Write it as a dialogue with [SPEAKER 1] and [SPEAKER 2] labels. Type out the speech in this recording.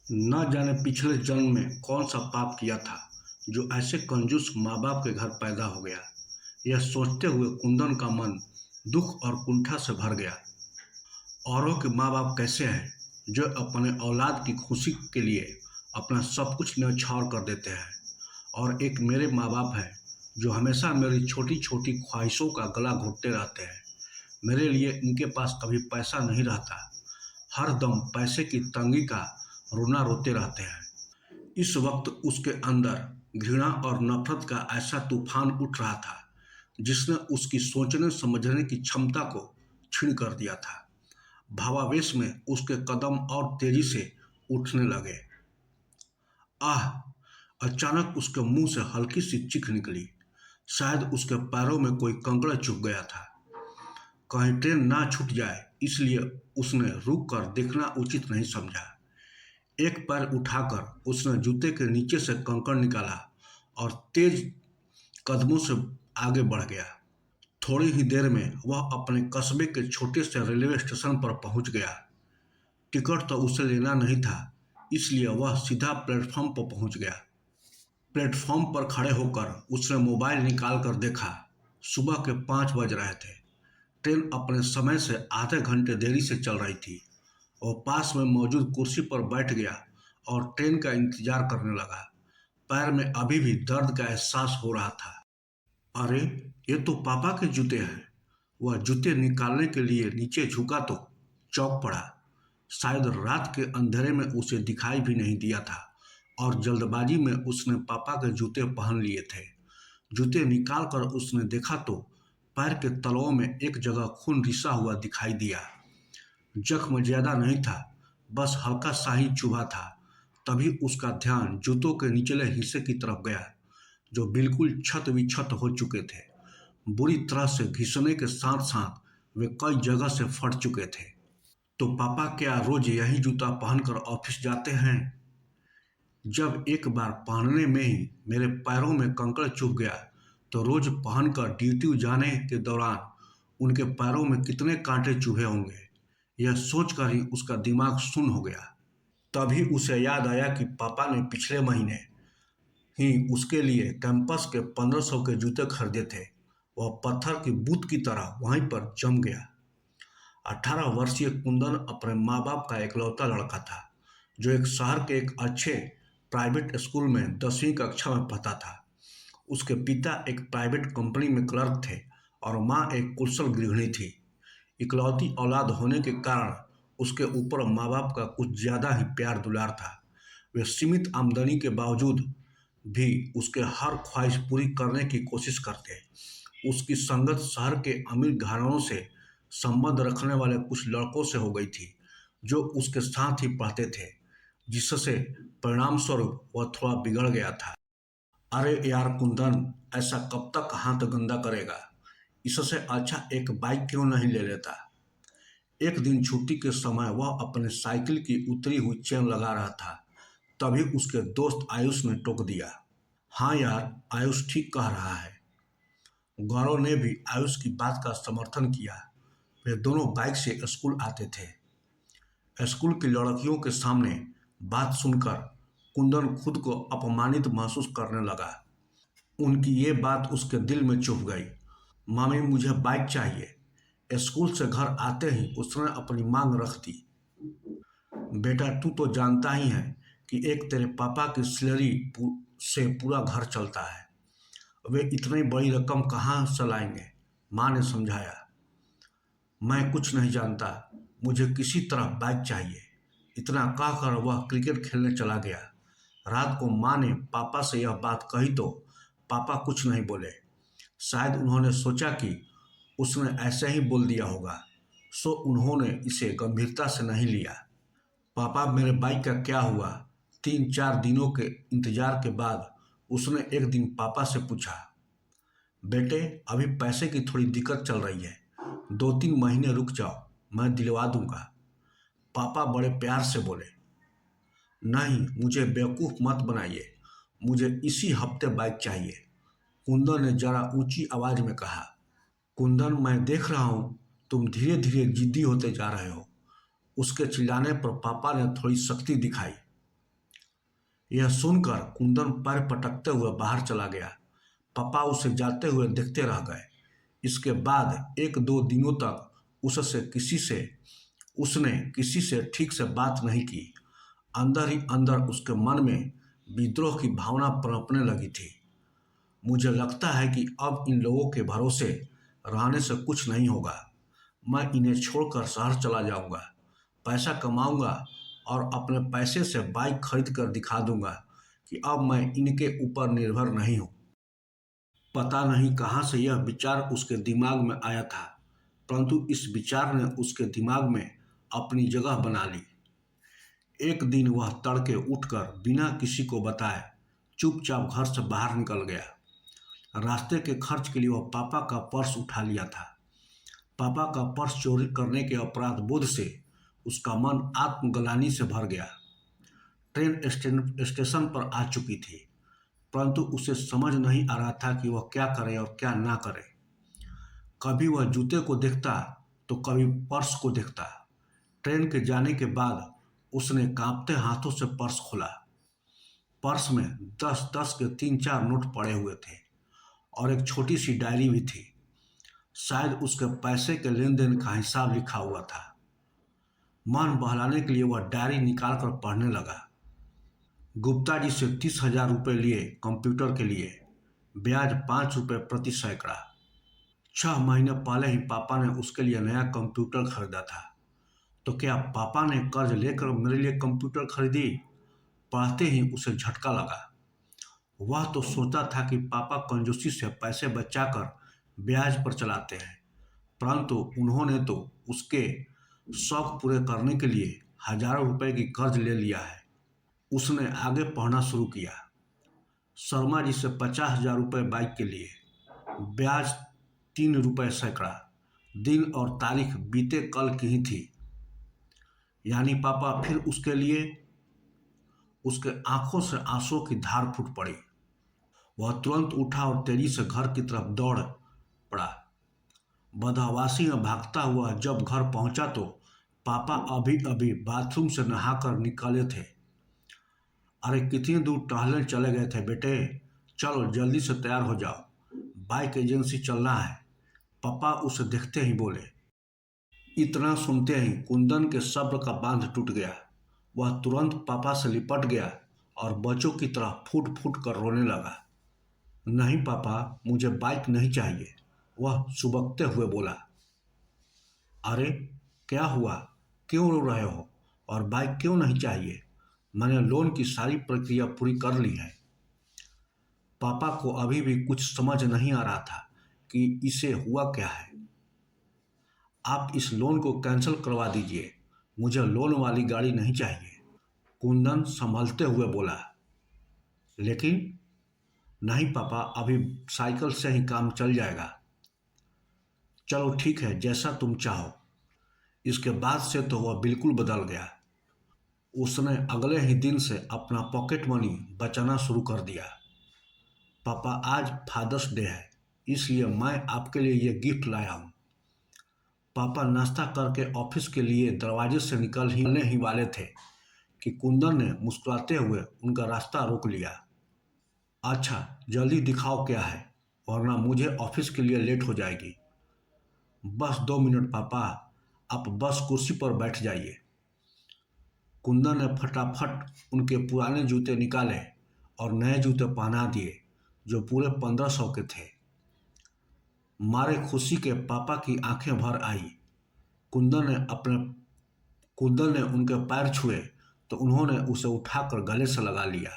[SPEAKER 1] न जाने पिछले जन्म में कौन सा पाप किया था जो ऐसे कंजूस माँ बाप के घर पैदा हो गया। यह सोचते हुए कुंदन का मन दुख और कुंठा से भर गया। औरों के माँ बाप कैसे हैं जो अपने औलाद की खुशी के लिए अपना सब कुछ न्यौछावर कर देते हैं, और एक मेरे माँ बाप हैं जो हमेशा मेरी छोटी छोटी ख्वाहिशों का गला घोटते रहते हैं। मेरे लिए इनके पास कभी पैसा नहीं रहता, हर दम पैसे की तंगी का रोना रोते रहते हैं। इस वक्त उसके अंदर घृणा और नफरत का ऐसा तूफान उठ रहा था जिसने उसकी सोचने समझने की क्षमता को छीन कर दिया था। भावावेश में उसके कदम और तेजी से उठने लगे। आह! अचानक उसके मुंह से हल्की सी चीख निकली। शायद उसके पैरों में कोई कंकड़ चुभ गया था। कहीं ट्रेन ना छूट जाए, इसलिए उसने रुक कर देखना उचित नहीं समझा। एक पैर उठाकर उसने जूते के नीचे से कंकड़ निकाला और तेज कदमों से आगे बढ़ गया। थोड़ी ही देर में वह अपने कस्बे के छोटे से रेलवे स्टेशन पर पहुंच गया। टिकट तो उसे लेना नहीं था, इसलिए वह सीधा प्लेटफॉर्म पर पहुंच गया। प्लेटफॉर्म पर खड़े होकर उसने मोबाइल निकाल कर देखा। सुबह के 5 बज रहे थे। ट्रेन अपने समय से आधे घंटे देरी से चल रही थी। वो पास में मौजूद कुर्सी पर बैठ गया और ट्रेन का इंतजार करने लगा। पैर में अभी भी दर्द का एहसास हो रहा था। अरे, ये तो पापा के जूते हैं। वह जूते निकालने के लिए नीचे झुका तो चौंक पड़ा। शायद रात के अंधेरे में उसे दिखाई भी नहीं दिया था और जल्दबाजी में उसने पापा के जूते पहन लिए थे। जूते निकालकर उसने देखा तो पैर के तलवों में एक जगह खून रिसा हुआ दिखाई दिया। जख्म ज्यादा नहीं था, बस हल्का सा ही चुभा था। तभी उसका ध्यान जूतों के निचले हिस्से की तरफ गया, जो बिल्कुल छत विक्षत हो चुके थे। बुरी तरह से घिसने के साथ साथ वे कई जगह से फट चुके थे। तो पापा क्या रोज यही जूता पहनकर ऑफिस जाते हैं? जब एक बार पहनने में ही मेरे पैरों में कंकड़ चुभ गया, तो रोज पहनकर ड्यूटी जाने के दौरान उनके पैरों में कितने कांटे चुभे होंगे। यह सोचकर ही उसका दिमाग सुन्न हो गया। तभी उसे याद आया कि पापा ने पिछले महीने ही उसके लिए कैंपस के 1500 के जूते खरीदे थे। वह पत्थर की बूंद की तरह वहीं पर जम गया। 18 वर्षीय कुंदन अपने माँ बाप का इकलौता लड़का था, जो एक शहर के एक अच्छे प्राइवेट स्कूल में 10वीं कक्षा में पढ़ता था। उसके पिता एक प्राइवेट कंपनी में क्लर्क थे और माँ एक कुशल गृहिणी थी। इकलौती औलाद होने के कारण उसके ऊपर माँ बाप का कुछ ज़्यादा ही प्यार दुलार था। वे सीमित आमदनी के बावजूद भी उसके हर ख्वाहिश पूरी करने की कोशिश करते। उसकी संगत शहर के अमीर घरानों से संबंध रखने वाले कुछ लड़कों से हो गई थी, जो उसके साथ ही पढ़ते थे, जिससे परिणाम स्वरूप वह थोड़ा बिगड़ गया था। अरे यार कुंदन, ऐसा कब तक हाथ गंदा करेगा? इससे अच्छा एक बाइक क्यों नहीं ले लेता? एक दिन छुट्टी के समय वह अपने साइकिल की उतरी हुई चेन लगा रहा था। तभी उसके दोस्त आयुष ने टोक दिया। हाँ यार, आयुष ठीक कह रहा है। गौरव ने भी आयुष की बात का समर्थन किया। वे दोनों बाइक से स्कूल आते थे। स्कूल की लड़कियों के सामने बात सुनकर कुंदन खुद को अपमानित महसूस करने लगा। उनकी ये बात उसके दिल में चुभ गई। मामी, मुझे बाइक चाहिए। स्कूल से घर आते ही उसने अपनी मांग रख दी। बेटा, तू तो जानता ही है कि एक तेरे पापा की सैलरी से पूरा घर चलता है। वे इतनी बड़ी रकम कहाँ से लाएंगे? माँ ने समझाया। मैं कुछ नहीं जानता, मुझे किसी तरह बाइक चाहिए। इतना कहकर वह क्रिकेट खेलने चला गया। रात को माँ ने पापा से यह बात कही तो पापा कुछ नहीं बोले। शायद उन्होंने सोचा कि उसने ऐसे ही बोल दिया होगा, सो उन्होंने इसे गंभीरता से नहीं लिया। पापा, मेरे बाइक का क्या हुआ? 3-4 दिनों के इंतजार के बाद उसने एक दिन पापा से पूछा। बेटे, अभी पैसे की थोड़ी दिक्कत चल रही है, 2-3 महीने रुक जाओ, मैं दिलवा दूंगा। पापा बड़े प्यार से बोले। नहीं, मुझे बेवकूफ़ मत बनाइए, मुझे इसी हफ्ते बाइक चाहिए, कुंदन ने जरा ऊंची आवाज में कहा। कुंदन, मैं देख रहा हूँ तुम धीरे धीरे जिद्दी होते जा रहे हो। उसके चिल्लाने पर पापा ने थोड़ी सख्ती दिखाई। यह सुनकर कुंदन पैर पटकते हुए बाहर चला गया। पापा उसे जाते हुए देखते रह गए। इसके बाद 1-2 दिनों तक उसने किसी से ठीक से बात नहीं की। अंदर ही अंदर उसके मन में विद्रोह की भावना पनपने लगी थी। मुझे लगता है कि अब इन लोगों के भरोसे रहने से कुछ नहीं होगा। मैं इन्हें छोड़कर शहर चला जाऊंगा, पैसा कमाऊंगा और अपने पैसे से बाइक खरीद कर दिखा दूंगा कि अब मैं इनके ऊपर निर्भर नहीं हूँ। पता नहीं कहाँ से यह विचार उसके दिमाग में आया था, परंतु इस विचार ने उसके दिमाग में अपनी जगह बना ली। एक दिन वह तड़के उठकर बिना किसी को बताए चुपचाप घर से बाहर निकल गया। रास्ते के खर्च के लिए वह पापा का पर्स उठा लिया था। पापा का पर्स चोरी करने के अपराध बोध से उसका मन आत्मग्लानि से भर गया। ट्रेन स्टेशन पर आ चुकी थी, परंतु उसे समझ नहीं आ रहा था कि वह क्या करे और क्या ना करे। कभी वह जूते को देखता तो कभी पर्स को देखता। ट्रेन के जाने के बाद उसने कांपते हाथों से पर्स खोला। पर्स में 10-10 के 3-4 नोट पड़े हुए थे और एक छोटी सी डायरी भी थी। शायद उसके पैसे के लेन देन का हिसाब लिखा हुआ था। मन बहलाने के लिए वह डायरी निकालकर पढ़ने लगा। गुप्ता जी से 30,000 रुपये लिए कंप्यूटर के लिए, ब्याज 5 रुपये प्रति सैकड़ा। 6 महीने पहले ही पापा ने उसके लिए नया कंप्यूटर खरीदा था। तो क्या पापा ने कर्ज लेकर मेरे लिए कंप्यूटर खरीदी? पढ़ते ही उसे झटका लगा। वह तो सोचता था कि पापा कंजूसी से पैसे बचाकर ब्याज पर चलाते हैं, परंतु उन्होंने तो उसके शौक पूरे करने के लिए हजारों रुपए की कर्ज ले लिया है। उसने आगे पढ़ना शुरू किया। शर्मा जी से 50,000 रुपये बाइक के लिए, ब्याज 3 रुपये सैकड़ा। दिन और तारीख बीते कल की ही थी। यानी पापा फिर उसके लिए। उसके आंखों से आंसुओं की धार फूट पड़ी। वह तुरंत उठा और तेजी से घर की तरफ दौड़ पड़ा। बदहवासी में भागता हुआ जब घर पहुंचा तो पापा अभी अभी बाथरूम से नहाकर निकले थे। अरे कितनी दूर टहलने चले गए थे बेटे? चलो जल्दी से तैयार हो जाओ, बाइक एजेंसी चलना है, पापा उसे देखते ही बोले। इतना सुनते ही कुंदन के सब्र का बांध टूट गया। वह तुरंत पापा से लिपट गया और बच्चों की तरह फूट फूट कर रोने लगा। नहीं पापा, मुझे बाइक नहीं चाहिए, वह सुबकते हुए बोला। अरे क्या हुआ, क्यों रो रहे हो और बाइक क्यों नहीं चाहिए? मैंने लोन की सारी प्रक्रिया पूरी कर ली है। पापा को अभी भी कुछ समझ नहीं आ रहा था कि इसे हुआ क्या है। आप इस लोन को कैंसिल करवा दीजिए, मुझे लोन वाली गाड़ी नहीं चाहिए, कुंदन संभलते हुए बोला। लेकिन नहीं पापा, अभी साइकिल से ही काम चल जाएगा। चलो ठीक है, जैसा तुम चाहो। इसके बाद से तो वह बिल्कुल बदल गया। उसने अगले ही दिन से अपना पॉकेट मनी बचाना शुरू कर दिया। पापा आज फादर्स डे है, इसलिए मैं आपके लिए ये गिफ्ट लाया हूँ। पापा नाश्ता करके ऑफिस के लिए दरवाजे से निकलने ही वाले थे कि कुंदन ने मुस्कुराते हुए उनका रास्ता रोक लिया। अच्छा जल्दी दिखाओ क्या है, वरना मुझे ऑफिस के लिए लेट हो जाएगी। बस 2 मिनट पापा, आप बस कुर्सी पर बैठ जाइए। कुंदन ने फटाफट उनके पुराने जूते निकाले और नए जूते पहना दिए जो पूरे 1500 के थे। मारे खुशी के पापा की आंखें भर आई। कुंदन ने उनके पैर छुए तो उन्होंने उसे उठाकर गले से लगा लिया।